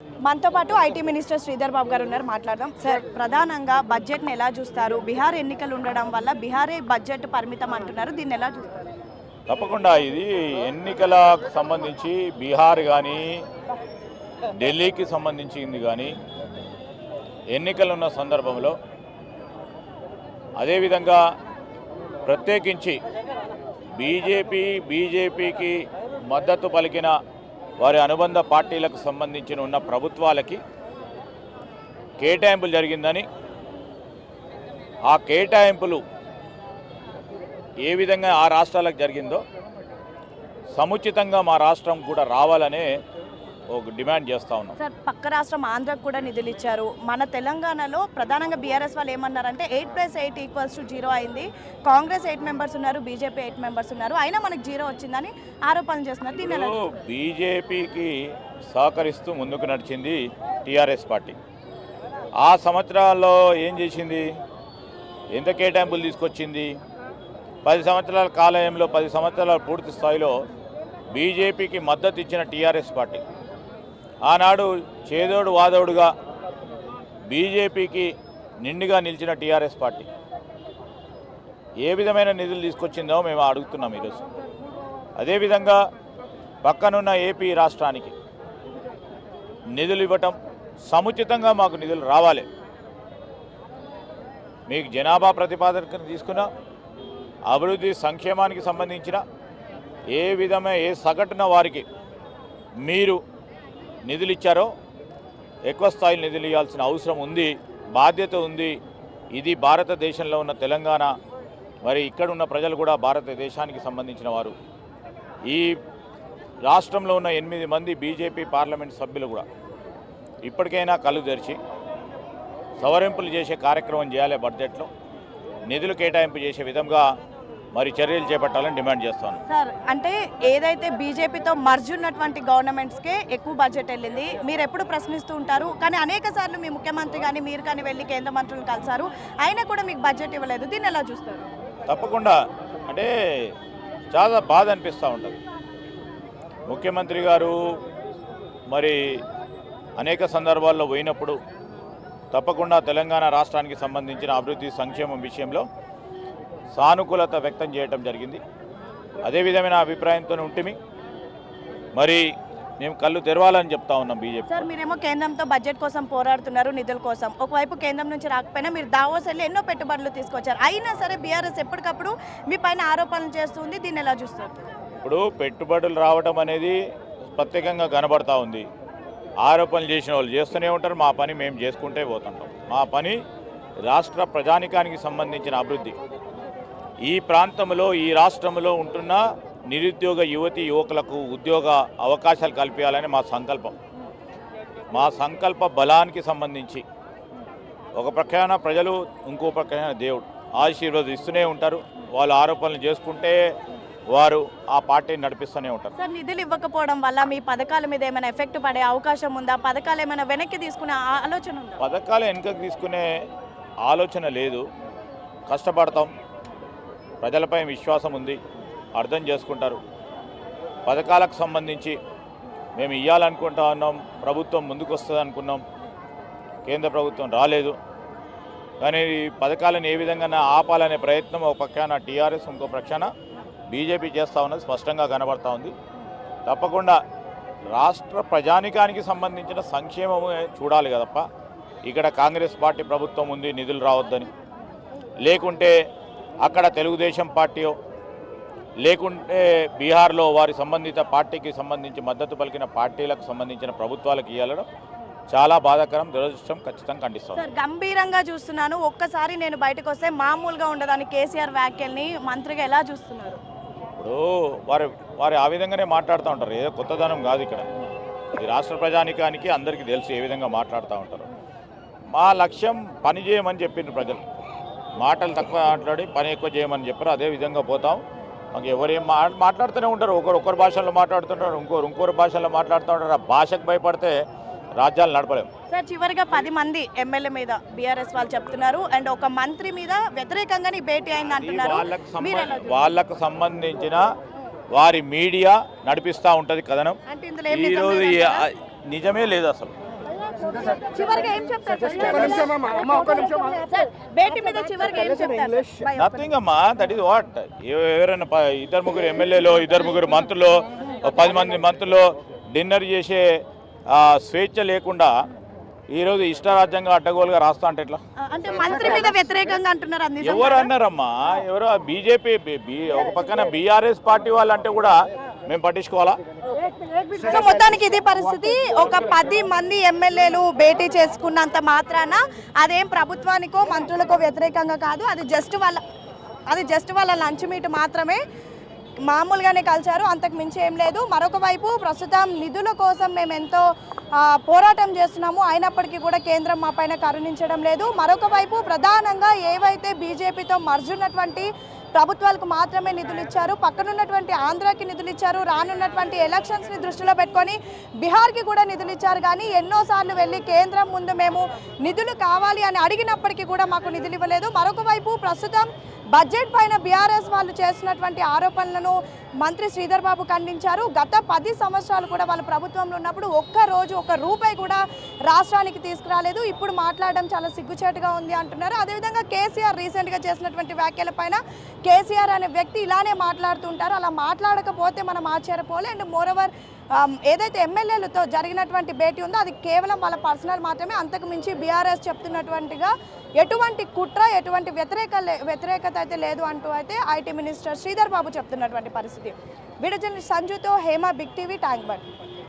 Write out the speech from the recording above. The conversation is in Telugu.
మనతో పాటు ఐటీ మినిస్టర్ శ్రీధర్ బాబు గారు ఉన్నారు, మాట్లాడదాం. సార్, ప్రధానంగా బడ్జెట్ని ఎలా చూస్తారు? బీహార్ ఎన్నికలు ఉండడం వల్ల బీహారే బడ్జెట్ పరిమితం అంటున్నారు, దీన్ని ఎలా చూస్తారు? తప్పకుండా ఇది ఎన్నికలకు సంబంధించి బీహార్ కానీ ఢిల్లీకి సంబంధించింది కానీ ఎన్నికలున్న సందర్భంలో అదేవిధంగా ప్రత్యేకించి బీజేపీకి మద్దతు పలికిన వారి అనుబంధ పార్టీలకు సంబంధించిన ఉన్న ప్రభుత్వాలకి కేటాయింపులు జరిగిందని, ఆ కేటాయింపులు ఏ విధంగా ఆ రాష్ట్రాలకు జరిగిందో సముచితంగా మా రాష్ట్రం కూడా రావాలనే ఒక డిమాండ్ చేస్తూ ఉన్నాం. సార్, పక్క రాష్ట్రం ఆంధ్రకు కూడా నిధులు ఇచ్చారు. మన తెలంగాణలో ప్రధానంగా బీఆర్ఎస్ వాళ్ళు ఏమన్నారంటే 8+8=0 అయింది. కాంగ్రెస్ 8 మెంబర్స్ ఉన్నారు, బీజేపీ 8 మెంబర్స్ ఉన్నారు, అయినా మనకు 0 వచ్చిందని ఆరోపణలు చేస్తున్నారు. దీని ఎలా? బీజేపీకి సహకరిస్తూ ముందుకు నడిచింది టీఆర్ఎస్ పార్టీ. ఆ సంవత్సరాల్లో ఏం చేసింది? ఎంత కేటాయింపులు తీసుకొచ్చింది? 10 సంవత్సరాల కాలంలో 10 సంవత్సరాల పూర్తి స్థాయిలో బీజేపీకి మద్దతు ఇచ్చిన టీఆర్ఎస్ పార్టీ ఆనాడు చేదోడు వాదోడుగా బీజేపీకి నిండుగా నిలిచిన టీఆర్ఎస్ పార్టీ ఏ విధమైన నిధులు తీసుకొచ్చిందో మేము అడుగుతున్నాం ఈరోజు. అదేవిధంగా పక్కనున్న ఏపీ రాష్ట్రానికి నిధులు ఇవ్వటం, సముచితంగా మాకు నిధులు రావాలి. మీకు జనాభా ప్రతిపాదన తీసుకున్న అభివృద్ధి సంక్షేమానికి సంబంధించిన ఏ సగటున వారికి మీరు నిధులు ఇచ్చారో ఎక్కువ స్థాయి నిధులు ఇవ్వాల్సిన అవసరం ఉంది, బాధ్యత ఉంది. ఇది భారతదేశంలో ఉన్న తెలంగాణ, మరి ఇక్కడ ఉన్న ప్రజలు కూడా భారతదేశానికి సంబంధించిన వారు. ఈ రాష్ట్రంలో ఉన్న 8 మంది బీజేపీ పార్లమెంట్ సభ్యులు కూడా ఇప్పటికైనా కళ్ళు తెరిచి సవరింపులు చేసే కార్యక్రమం చేయాలి. బడ్జెట్లో నిధులు కేటాయింపు చేసే విధంగా మరి చర్యలు చేపట్టాలని డిమాండ్ చేస్తాను. సార్, అంటే ఏదైతే బీజేపీతో మర్జ్ ఉన్నటువంటి గవర్నమెంట్స్కే ఎక్కువ బడ్జెట్ వెళ్ళింది, మీరు ఎప్పుడు ప్రశ్నిస్తూ ఉంటారు. కానీ అనేక సార్లు మీ ముఖ్యమంత్రి కానీ మీరు కానీ వెళ్ళి కేంద్ర మంత్రులను కలిసారు, అయినా కూడా మీకు బడ్జెట్ ఇవ్వలేదు. దీన్ని ఎలా చూస్తారు? తప్పకుండా అంటే చాలా బాధ అనిపిస్తూ ఉంటుంది. ముఖ్యమంత్రి గారు మరి అనేక సందర్భాల్లో పోయినప్పుడు తప్పకుండా తెలంగాణ రాష్ట్రానికి సంబంధించిన అభివృద్ధి సంక్షేమం విషయంలో సానుకూలత వ్యక్తం చేయడం జరిగింది. అదే విధమైన అభిప్రాయంతో ఉంటిమి. మరి మేము కళ్ళు తెరవాలని చెప్తా ఉన్నాం బీజేపీ. సార్, మీరేమో కేంద్రంతో బడ్జెట్ కోసం పోరాడుతున్నారు, నిధుల కోసం. ఒకవైపు కేంద్రం నుంచి రాకపోయినా మీరు దావోస్ వెళ్ళి ఎన్నో పెట్టుబడులు తీసుకొచ్చారు, అయినా సరే బీఆర్ఎస్ ఎప్పటికప్పుడు మీ పైన ఆరోపణలు చేస్తుంది. దీన్ని ఎలా చూస్తారు? ఇప్పుడు పెట్టుబడులు రావడం అనేది ప్రత్యేకంగా కనబడతా ఉంది. ఆరోపణలు చేసిన వాళ్ళు చేస్తూనే ఉంటారు, మా పని మేము చేసుకుంటే పోతుంటాం. మా పని రాష్ట్ర ప్రజానికానికి సంబంధించిన అభివృద్ధి, ఈ ప్రాంతంలో ఈ రాష్ట్రంలో ఉంటున్న నిరుద్యోగ యువకులకు ఉద్యోగ అవకాశాలు కల్పించాలని మా సంకల్పం. మా సంకల్ప బలానికి సంబంధించి ఒక ప్రక్కన ప్రజలు, ఇంకో ప్రక్కన దేవుడు ఆశీర్వదిస్తూనే ఉంటారు. వాళ్ళు ఆరోపణలు చేసుకుంటే వారు ఆ పార్టీని నడిపిస్తూనే ఉంటారు. సార్, నిధులు ఇవ్వకపోవడం వల్ల మీ పథకాల మీద ఏమైనా ఎఫెక్ట్ పడే అవకాశం ఉందా? పథకాలు ఏమైనా వెనక్కి తీసుకునే ఆలోచన ఉందా? పథకాలు వెనక్కి తీసుకునే ఆలోచన లేదు. కష్టపడతాం, ప్రజలపై విశ్వాసం ఉంది, అర్థం చేసుకుంటారు. పథకాలకు సంబంధించి మేము ఇవ్వాలనుకుంటా ఉన్నాం, ప్రభుత్వం ముందుకు వస్తుంది అనుకున్నాం, కేంద్ర ప్రభుత్వం రాలేదు. కానీ ఈ పథకాలను ఏ విధంగా ఆపాలనే ప్రయత్నం ఒక పక్కన టీఆర్ఎస్, ఇంకో పక్షాన బీజేపీ చేస్తూ ఉన్నది స్పష్టంగా కనబడతా ఉంది. తప్పకుండా రాష్ట్ర ప్రజానికానికి సంబంధించిన సంక్షేమము చూడాలి కదప్ప. ఇక్కడ కాంగ్రెస్ పార్టీ ప్రభుత్వం ఉంది నిధులు రావద్దని, లేకుంటే అక్కడ తెలుగుదేశం పార్టీయో, లేకుంటే బీహార్లో వారి సంబంధిత పార్టీకి సంబంధించి మద్దతు పలికిన పార్టీలకు సంబంధించిన ప్రభుత్వాలకు ఇవ్వడం చాలా బాధాకరం, దురదృష్టం. ఖచ్చితంగా ఖండిస్తాం. సార్, గంభీరంగా చూస్తున్నాను. ఒక్కసారి నేను బయటకు వస్తే మామూలుగా ఉండదని కేసీఆర్ వ్యాఖ్యల్ని మంత్రిగా ఎలా చూస్తున్నారు? ఇప్పుడు వారు ఆ విధంగానే మాట్లాడుతూ ఉంటారు. ఏదో కొత్తదనం కాదు ఇక్కడ. ఈ రాష్ట్ర ప్రజానికానికి అందరికీ తెలుసు ఏ విధంగా మాట్లాడుతూ ఉంటారు. మా లక్ష్యం పని చేయమని చెప్పిండ్రు ప్రజలు. మాటలు తక్కువ మాట్లాడి పని ఎక్కువ చేయమని చెప్పారు. అదే విధంగా పోతాం. మాకు ఎవరేం మాట్లాడుతూనే ఉంటారు. ఒకరి భాషల్లో మాట్లాడుతుంటారు, ఇంకోరు భాషల్లో మాట్లాడుతూ ఉంటారు. ఆ భాషకు భయపడితే రాజ్యాలు నడపలేము. సార్, చివరిగా 10 మంది ఎమ్మెల్యే మీద బీఆర్ఎస్ వాళ్ళు చెప్తున్నారు, అండ్ ఒక మంత్రి మీద వ్యతిరేకంగానే భేటీ అయింది అంటున్నారు. వాళ్ళకు సంబంధించిన వారి మీడియా నడిపిస్తూ ఉంటుంది కథనం. ఈరోజు నిజమే లేదు అసలు. చివరిగా ఏం చెప్తారు సార్? భేటీ మీద చివరిగా ఏం చెప్తారు? నథింగ్ అమ్మా, దట్ ఈస్ వాట్. ఎవరైనా ఇద్దరు ముగ్గురు ఎమ్మెల్యేలు, ఇద్దరు ముగ్గురు మంత్రులు, 10 మంది మంత్రులు డిన్నర్ చేసే స్వేచ్ఛ లేకుండా ఈరోజు ఇష్టారాజ్యంగా అడ్డగోలుగా రాస్తా అంటే ఎట్లా? అంటే మంత్రి మీద వ్యతిరేకంగా అంటున్నారు. అది ఎవరు అన్నారమ్మా? ఎవరు? బీజేపీ ఒక పక్కన బీఆర్ఎస్ పార్టీ వాళ్ళు అంటే కూడా మేము పట్టించుకోవాలా? సో మొత్తానికి ఇది పరిస్థితి. ఒక 10 మంది ఎమ్మెల్యేలు భేటీ చేసుకున్నంత మాత్రాన అదేం ప్రభుత్వానికో మంత్రులకో వ్యతిరేకంగా కాదు. అది జస్ట్ వాళ్ళ లంచ్ మీట్ మాత్రమే, మామూలుగానే కలిశారు, అంతకు మించి ఏం లేదు. మరొక వైపు ప్రస్తుతం నిధుల కోసం మేము ఎంతో పోరాటం చేస్తున్నాము, అయినప్పటికీ కూడా కేంద్రం మా పైన కరుణించడం లేదు. మరొక వైపు ప్రధానంగా ఏవైతే బీజేపీతో మర్జ్ ఉన్నటువంటి ప్రభుత్వాలకు మాత్రమే నిధులు ఇచ్చారు, పక్కనున్నటువంటి ఆంధ్రాకి నిధులు ఇచ్చారు, రానున్నటువంటి ఎలక్షన్స్ని దృష్టిలో పెట్టుకొని బీహార్కి కూడా నిధులు ఇచ్చారు. కానీ ఎన్నోసార్లు వెళ్ళి కేంద్రం ముందు మేము నిధులు కావాలి అని అడిగినప్పటికీ కూడా మాకు నిధులు ఇవ్వలేదు. మరొక వైపు ప్రస్తుతం బడ్జెట్ పైన బీఆర్ఎస్ వాళ్ళు చేసినటువంటి ఆరోపణలను మంత్రి శ్రీధర్ బాబు ఖండించారు. గత 10 సంవత్సరాలు కూడా వాళ్ళు ప్రభుత్వంలో ఉన్నప్పుడు ఒక్క రూపాయి కూడా రాష్ట్రానికి తీసుకురాలేదు. ఇప్పుడు మాట్లాడడం చాలా సిగ్గుచేటుగా ఉంది అంటున్నారు. అదేవిధంగా కేసీఆర్ రీసెంట్గా చేసినటువంటి వ్యాఖ్యల పైన కేసీఆర్ అనే వ్యక్తి ఇలానే మాట్లాడుతుంటారు. అలా మాట్లాడకపోతే మనం ఆశ్చర్యపోలే. అండ్ మోరోవర్ ఏదైతే ఎమ్మెల్యేలతో జరిగినటువంటి భేటీ ఉందో అది కేవలం వాళ్ళ పర్సనల్ మాత్రమే, అంతకు మించి బీఆర్ఎస్ చెప్తున్నటువంటిగా ఎటువంటి కుట్ర, ఎటువంటి వ్యతిరేకత అయితే లేదు అంటూ అయితే ఐటీ మినిస్టర్ శ్రీధర్ బాబు చెప్తున్నటువంటి పరిస్థితి. వీడియో జర్నలిస్ట్ సంజుతో Hema, Big TV, Tank bund.